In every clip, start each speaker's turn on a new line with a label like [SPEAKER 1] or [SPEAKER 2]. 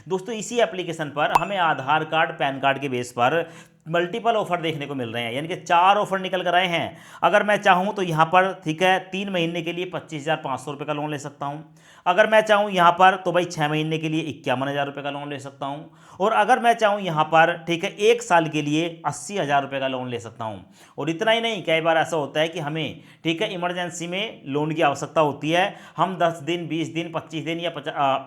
[SPEAKER 1] दोस्तों इसी एप्लीकेशन पर हमें आधार कार्ड पैन कार्ड के बेस पर मल्टीपल ऑफर देखने को मिल रहे हैं, यानी कि 4 ऑफर निकल कर आए हैं। अगर मैं चाहूँ तो यहाँ पर ठीक है 3 महीने के लिए 25,500 रुपये का लोन ले सकता हूँ। अगर मैं चाहूँ यहाँ पर तो भाई 6 महीने के लिए 51,000 रुपये का लोन ले सकता हूँ। और अगर मैं चाहूँ यहाँ पर ठीक है 1 साल के लिए 80,000 रुपये का लोन ले सकता हूँ। और इतना ही नहीं, कई बार ऐसा होता है कि हमें ठीक है इमरजेंसी में लोन की आवश्यकता होती है, हम 10 दिन 20 दिन 25 दिन या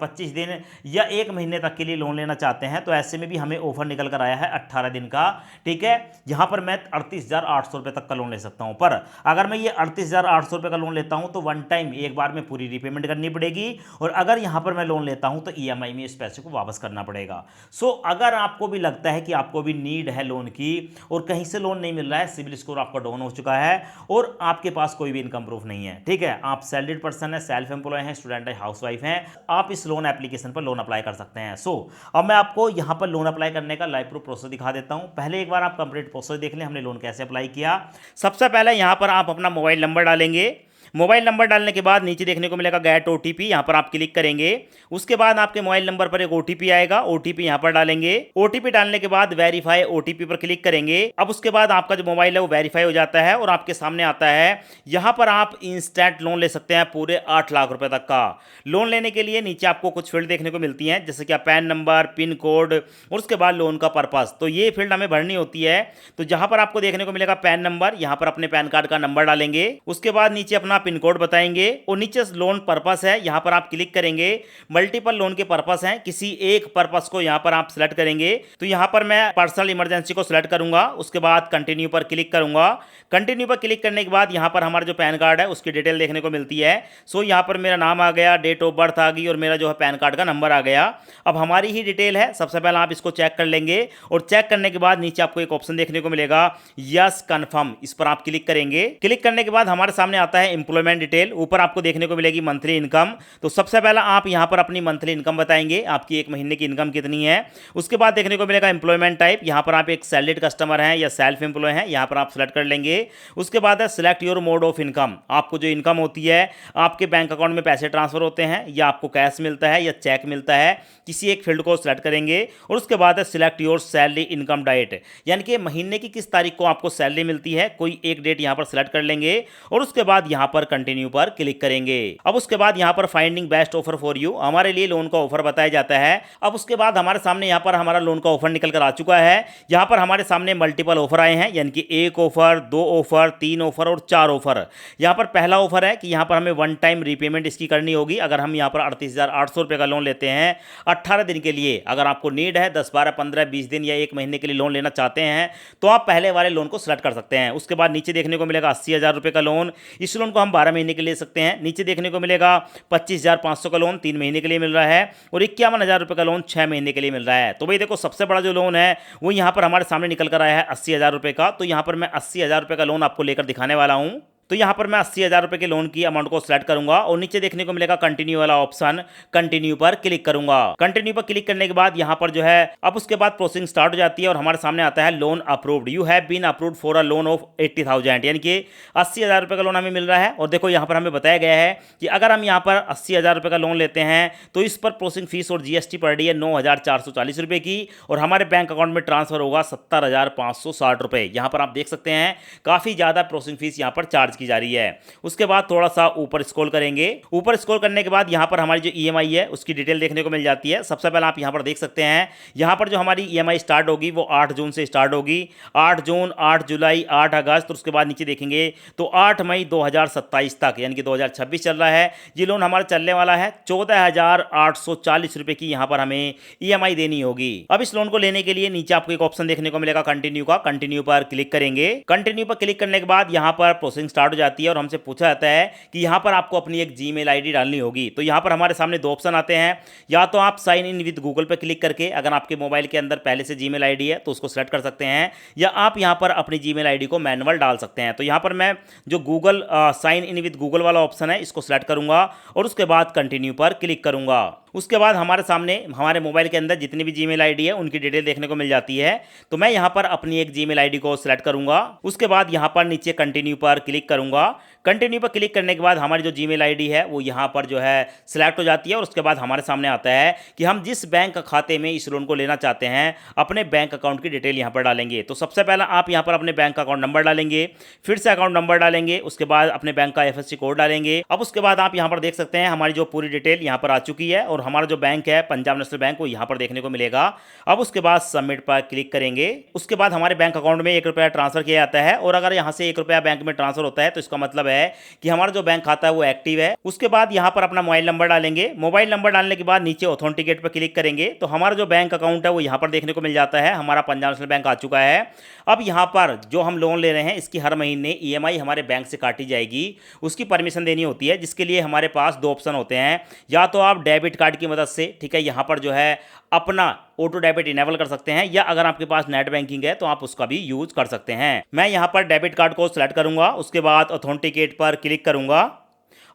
[SPEAKER 1] 25 दिन या 1 महीने तक के लिए लोन लेना चाहते हैं, तो ऐसे में भी हमें ऑफर निकल कर आया है 18 दिन का। ठीक है, यहां पर मैं 38,800 रुपये तक का लोन ले सकता हूं। पर अगर मैं ये 38,800 रुपये का लोन लेता हूं तो वन टाइम एक बार में पूरी रीपेमेंट करनी पड़ेगी, और अगर यहां पर मैं लोन लेता हूं तो ईएमआई में इस पैसे को वापस करना पड़ेगा। सो अगर आपको भी लगता है कि आपको भी नीड है लोन की और कहीं से लोन नहीं मिल रहा है, सिविल स्कोर आपका डाउन हो चुका है और आपके पास कोई भी इनकम प्रूफ नहीं है, ठीक है, आप सैलरीड पर्सन है, सेल्फ एम्प्लॉय है, स्टूडेंट है, हाउसवाइफ है, आप इस लोन एप्लीकेशन पर लोन अप्लाई कर सकते हैं। सो अब मैं आपको यहां पर लोन अप्लाई करने का लाइव प्रूफ प्रोसेस दिखा देता हूं। पहले एक बार आप कंप्लीट प्रोसेस देख लें, हमने लोन कैसे अप्लाई किया। सबसे पहले यहां पर आप अपना मोबाइल नंबर डालेंगे। मोबाइल नंबर डालने के बाद नीचे देखने को मिलेगा गेट ओटीपी, यहां पर आप क्लिक करेंगे। उसके बाद आपके मोबाइल नंबर पर एक ओटीपी आएगा, ओटीपी यहां पर डालेंगे। ओटीपी डालने के बाद वेरीफाई ओटीपी पर क्लिक करेंगे। अब उसके बाद आपका जो मोबाइल है वो वेरीफाई हो जाता है और आपके सामने आता है यहां पर आप इंस्टेंट लोन ले सकते हैं पूरे 8 लाख रुपए तक का। लोन लेने के लिए नीचे आपको कुछ फील्ड देखने को मिलती हैं, जैसे कि पैन नंबर, पिन कोड और उसके बाद लोन का पर्पस। तो ये फील्ड हमें भरनी होती है। तो जहां पर आपको देखने को मिलेगा पैन नंबर, यहां पर अपने पैन कार्ड का नंबर डालेंगे। उसके बाद नीचे अपना पिन कोड बताएंगे और नीचे लोन पर्पस है, यहां पर आप क्लिक करेंगे। मल्टीपल लोन के पर्पस हैं, किसी एक पर्पस को यहां पर आप सिलेक्ट करेंगे। तो यहां पर मैं पर्सनल इमरजेंसी को सिलेक्ट करूंगा। उसके बाद कंटिन्यू पर क्लिक करूंगा। कंटिन्यू पर क्लिक करने के बाद यहां पर हमारा जो पैन कार्ड है उसकी डिटेल देखने को मिलती है। सो यहां पर मेरा नाम आ गया, डेट ऑफ बर्थ आ गई और मेरा जो है पैन कार्ड का नंबर आ गया। अब हमारी ही डिटेल है, सबसे पहले आप इसको चेक कर लेंगे और चेक करने के बाद नीचे आपको एक ऑप्शन देखने को मिलेगा यस कंफर्म, इस पर आप क्लिक करेंगे। क्लिक करने के बाद हमारे सामने आता है एम्प्लॉयमेंट डिटेल, ऊपर आपको देखने को मिलेगी मंथली इनकम। तो सबसे पहले आप यहां पर अपनी मंथली इनकम बताएंगे, आपकी 1 महीने की इनकम कितनी है। उसके बाद देखने को मिलेगा एम्प्लॉयमेंट टाइप, यहां पर आप एक सैलरीड कस्टमर हैं या सेल्फ एम्प्लॉय हैं, यहां पर आप सिलेक्ट कर लेंगे। उसके बाद है select your mode of income, आपको जो इनकम होती है आपके बैंक अकाउंट में पैसे ट्रांसफर होते हैं या आपको कैश मिलता है या चेक मिलता है, किसी एक फील्ड को सिलेक्ट करेंगे। और उसके बाद है select your salary income date, यानी कि महीने की किस तारीख को आपको सैलरी मिलती है, कोई एक डेट यहां पर सिलेक्ट कर लेंगे और उसके बाद यहां पर कंटिन्यू पर क्लिक करेंगे। अब उसके बाद यहां पर finding best offer for you, हमारे लिए लोन का ऑफर बताया जाता है। अब उसके बाद हमारे सामने यहां पर हमारा लोन का ऑफर निकल कर आ चुका है। यहां पर हमारे सामने मल्टीपल ऑफर आए हैं, यानी कि 1 ऑफर, 2 ऑफर, 3 ऑफर और 4 ऑफर। यहां पर पहला ऑफर है कि यहां पर हमें वन टाइम रीपेमेंट इसकी करनी होगी। अगर हम यहां पर 38,800 रुपये का लोन लेते हैं 18 दिन के लिए, अगर आपको नीड है 10, 12, 15, 20 दिन या 1 महीने के लिए लोन लेना चाहते हैं तो आप पहले वाले लोन को सिलेक्ट कर सकते हैं। उसके बाद नीचे देखने को मिलेगा 80,000 रुपये का लोन, इस लोन को हम 12 महीने के लिए ले सकते हैं। नीचे देखने को मिलेगा 25,500 का लोन 3 महीने के लिए मिल रहा है और 51,000 रुपये का लोन 6 महीने के लिए मिल रहा है। तो भाई देखो सबसे बड़ा जो लोन है वो यहाँ पर हमारे सामने निकल कर आया है 80,000 रुपये का। तो यहाँ पर मैं 80,000 रुपये का लोन आपको लेकर दिखाने वाला हूँ। तो यहाँ पर मैं 80,000 रुपये के लोन की अमाउंट को सिलेक्ट करूंगा और नीचे देखने को मिलेगा कंटिन्यू वाला ऑप्शन, कंटिन्यू पर क्लिक करूंगा। कंटिन्यू पर क्लिक करने के बाद यहाँ पर जो है अब उसके बाद प्रोसेसिंग स्टार्ट हो जाती है और हमारे सामने आता है loan approved, you have been approved for a loan of 80,000, यानी कि 80,000 रुपये का लोन हमें मिल रहा है। और देखो यहाँ पर हमें बताया गया है कि अगर हम यहाँ पर 80,000 रुपये का लोन लेते हैं तो इस पर प्रोसेसिंग फीस और जीएसटी पड़ रही है 9,440 रुपये की और हमारे बैंक अकाउंट में ट्रांसफर होगा 70,560 रुपये। यहाँ पर आप देख सकते हैं काफ़ी ज़्यादा प्रोसेसिंग फीस यहाँ पर चार्ज की जा रही है। उसके बाद थोड़ा सा ऊपर स्क्रॉल करेंगे। ऊपर स्क्रॉल करने के बाद यहां पर हमारी जो ईएमआई है उसकी डिटेल देखने को मिल जाती है। सबसे पहले आप यहां पर देख सकते हैं यहां पर जो हमारी ईएमआई स्टार्ट होगी वो 8 जून से स्टार्ट होगी, 8 जून, 8 जुलाई, 8 अगस्त और उसके बाद नीचे देखेंगे तो 8 मई 2027 तक, यानी कि 2026 चल रहा है। ये लोन हमारा चलने वाला है 14,840 रुपए की यहां पर हमें ईएमआई देनी होगी। अब इस लोन को लेने के लिए नीचे आपको एक ऑप्शन देखने को मिलेगा कंटिन्यू का, कंटिन्यू पर क्लिक करेंगे। कंटिन्यू पर क्लिक करने के बाद यहां पर प्रोसेसिंग स्टार्ट हो जाती है और हमसे पूछा जाता है कि यहां पर आपको अपनी एक जीमेल आईडी डालनी होगी। तो यहां पर हमारे सामने 2 ऑप्शन आते हैं, या तो आप साइन इन विद गूगल पर क्लिक करके अगर आपके मोबाइल के अंदर पहले से जीमेल आईडी है तो उसको सेलेक्ट कर सकते हैं, या आप यहां पर अपनी जीमेल आईडी को मैनुअल डाल सकते हैं। तो यहां पर मैं जो Google sign in with Google वाला ऑप्शन है इसको सेलेक्ट करूंगा और उसके बाद कंटिन्यू पर क्लिक करूंगा। उसके बाद हमारे सामने हमारे मोबाइल के अंदर जितनी भी जीमेल आईडी है उनकी डिटेल देखने को मिल जाती है। तो मैं यहाँ पर अपनी एक जीमेल आईडी को सिलेक्ट करूंगा। उसके बाद यहाँ पर नीचे कंटिन्यू पर क्लिक करूंगा। कंटिन्यू पर क्लिक करने के बाद हमारी जो जीमेल आईडी है वो यहाँ पर जो है सिलेक्ट हो जाती है और उसके बाद हमारे सामने आता है कि हम जिस बैंक खाते में इस लोन को लेना चाहते हैं अपने बैंक अकाउंट की डिटेल यहाँ पर डालेंगे। तो सबसे पहला आप यहाँ पर अपने बैंक अकाउंट नंबर डालेंगे, फिर से अकाउंट नंबर डालेंगे, उसके बाद अपने बैंक का IFSC कोड डालेंगे। अब उसके बाद आप यहाँ पर देख सकते हैं हमारी जो पूरी डिटेल यहाँ पर आ चुकी है और हमारा जो बैंक है पंजाब नेशनल बैंक, वो यहाँ पर देखने को मिलेगा। अब उसके बाद सबमिट पर क्लिक करेंगे। उसके बाद हमारे बैंक अकाउंट में 1 रुपया ट्रांसफर किया जाता है और अगर यहाँ से 1 रुपया बैंक में ट्रांसफर होता है तो इसका मतलब है कि हमारा जो बैंक खाता है वो एक्टिव है। उसके बाद यहाँ पर अपना मोबाइल नंबर डालेंगे। मोबाइल नंबर डालने के बाद नीचे ऑथेंटिकेट पर क्लिक करेंगे तो हमारा जो बैंक अकाउंट है वो यहाँ पर देखने को मिल जाता है। हमारा पंजाब नेशनल बैंक आ चुका है। अब यहाँ पर जो हम लोन ले रहे हैं इसकी हर महीने EMI हमारे बैंक से काटी जाएगी, उसकी परमिशन देनी होती है, जिसके लिए हमारे पास 2 ऑप्शन होते हैं। या तो आप डेबिट कार्ड की मदद से, ठीक है, यहाँ पर जो है अपना ऑटो डेबिट इनेबल कर सकते हैं, या अगर आपके पास नेट बैंकिंग है तो आप उसका भी यूज कर सकते हैं। मैं यहाँ पर डेबिट कार्ड को सिलेक्ट करूंगा। उसके बाद ऑथेंटिकेट पर क्लिक करूंगा।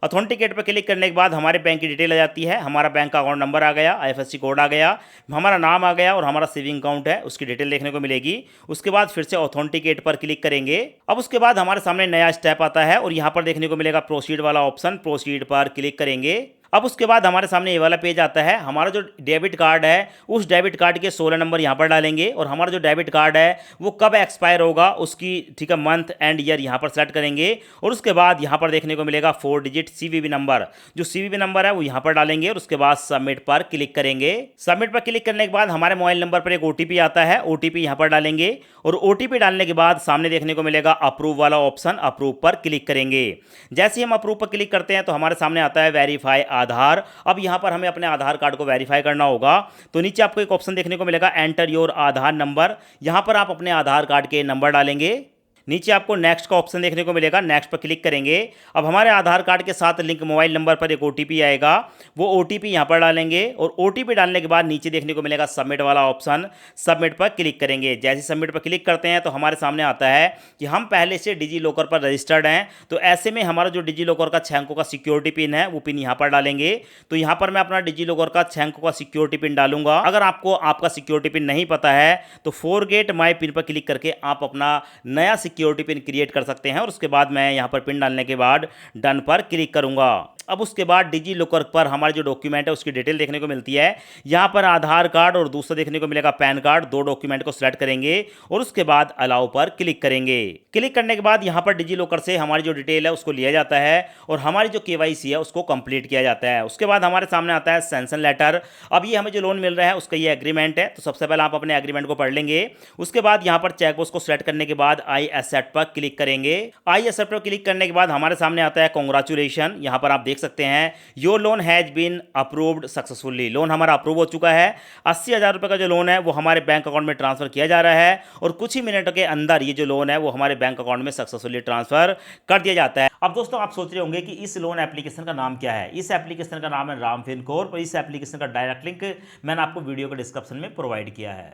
[SPEAKER 1] ऑथेंटिकेट पर क्लिक करने के बाद हमारे बैंक की डिटेल आ जाती है। हमारा बैंक का अकाउंट नंबर आ गया, IFSC कोड आ गया, हमारा नाम आ गया और हमारा सेविंग अकाउंट है उसकी डिटेल देखने को मिलेगी। उसके बाद फिर से ऑथेंटिकेट पर क्लिक करेंगे। अब उसके बाद हमारे सामने नया स्टेप आता है और यहाँ पर देखने को मिलेगा प्रोसीड वाला ऑप्शन। प्रोसीड पर क्लिक करेंगे। अब उसके बाद हमारे सामने ये वाला पेज आता है। हमारा जो डेबिट कार्ड है उस डेबिट कार्ड के 16 नंबर यहाँ पर डालेंगे और हमारा जो डेबिट कार्ड है वो कब एक्सपायर होगा उसकी, ठीक है, मंथ एंड ईयर यहाँ पर सेलेक्ट करेंगे और उसके बाद यहाँ पर देखने को मिलेगा 4 डिजिट CVV नंबर। जो CVV नंबर है वो यहाँ पर डालेंगे और उसके बाद सबमिट पर क्लिक करेंगे। सबमिट पर क्लिक करने के बाद हमारे मोबाइल नंबर पर एक OTP आता है, OTP यहाँ पर डालेंगे और OTP डालने के बाद सामने देखने को मिलेगा अप्रूव वाला ऑप्शन। अप्रूव पर क्लिक करेंगे। जैसे ही हम अप्रूव पर क्लिक करते हैं तो हमारे सामने आता है वेरीफाई आधार। अब यहां पर हमें अपने आधार कार्ड को वेरीफाई करना होगा। तो नीचे आपको एक ऑप्शन देखने को मिलेगा एंटर योर आधार नंबर। यहां पर आप अपने आधार कार्ड के नंबर डालेंगे। नीचे आपको नेक्स्ट का ऑप्शन देखने को मिलेगा, नेक्स्ट पर क्लिक करेंगे। अब हमारे आधार कार्ड के साथ लिंक मोबाइल नंबर पर एक OTP आएगा, वो OTP यहाँ पर डालेंगे और OTP डालने के बाद नीचे देखने को मिलेगा सबमिट वाला ऑप्शन। सबमिट पर क्लिक करेंगे। जैसे सबमिट पर क्लिक करते हैं तो हमारे सामने आता है कि हम पहले से डिजी लॉकर पर रजिस्टर्ड हैं, तो ऐसे में हमारा जो डिजी लॉकर का 6 अंकों का सिक्योरिटी पिन है वो पिन यहाँ पर डालेंगे। तो यहाँ पर मैं अपना डिजी लॉकर का 6 अंकों का सिक्योरिटी पिन डालूंगा। अगर आपको आपका सिक्योरिटी पिन नहीं पता है तो फॉरगेट माई पिन पर क्लिक करके आप अपना नया सिक्योरिटी पिन क्रिएट कर सकते हैं और उसके बाद मैं यहां पर पिन डालने के बाद डन पर क्लिक करूंगा। अब उसके बाद डिजी लॉकर पर हमारे जो डॉक्यूमेंट है उसकी डिटेल देखने को मिलती है। यहां पर आधार कार्ड और दूसरा देखने को मिलेगा पैन कार्ड, 2 डॉक्यूमेंट को सिलेक्ट करेंगे और उसके बाद अलाउ पर क्लिक करेंगे। क्लिक करने के बाद यहां पर डिजी लॉकर से हमारी जो डिटेल है उसको लिया जाता है और हमारी जो KYC है उसको कंप्लीट किया जाता है। उसके बाद हमारे सामने आता है सैंक्शन लेटर। अब ये हमें जो लोन मिल रहा है उसका ये एग्रीमेंट है, तो सबसे पहले आप अपने एग्रीमेंट को पढ़ लेंगे। उसके बाद यहाँ पर चेकबॉक्स को सिलेक्ट करने के बाद आई एक्सेप्ट पर क्लिक करेंगे। आई एक्सेप्ट पर क्लिक करने के बाद हमारे सामने आता है कॉन्ग्रेचुलेशन। यहाँ पर आप देख सकते हैं your loan has been approved successfully. Loan हमारा अप्रूव हो चुका है। 80,000 रुपए का जो लोन है वो हमारे बैंक अकाउंट में ट्रांसफर किया जा रहा है और कुछ ही मिनटों के अंदर ये जो लोन है वो हमारे बैंक अकाउंट में सक्सेसफुली ट्रांसफर कर दिया जाता है। अब दोस्तों आप सोच रहे होंगे कि इस लोन एप्लीकेशन का नाम क्या है। इस एप्लीकेशन का नाम है राम फिनकॉर्प और इस एप्लीकेशन का डायरेक्ट लिंक मैंने आपको वीडियो के डिस्क्रिप्शन में प्रोवाइड किया है।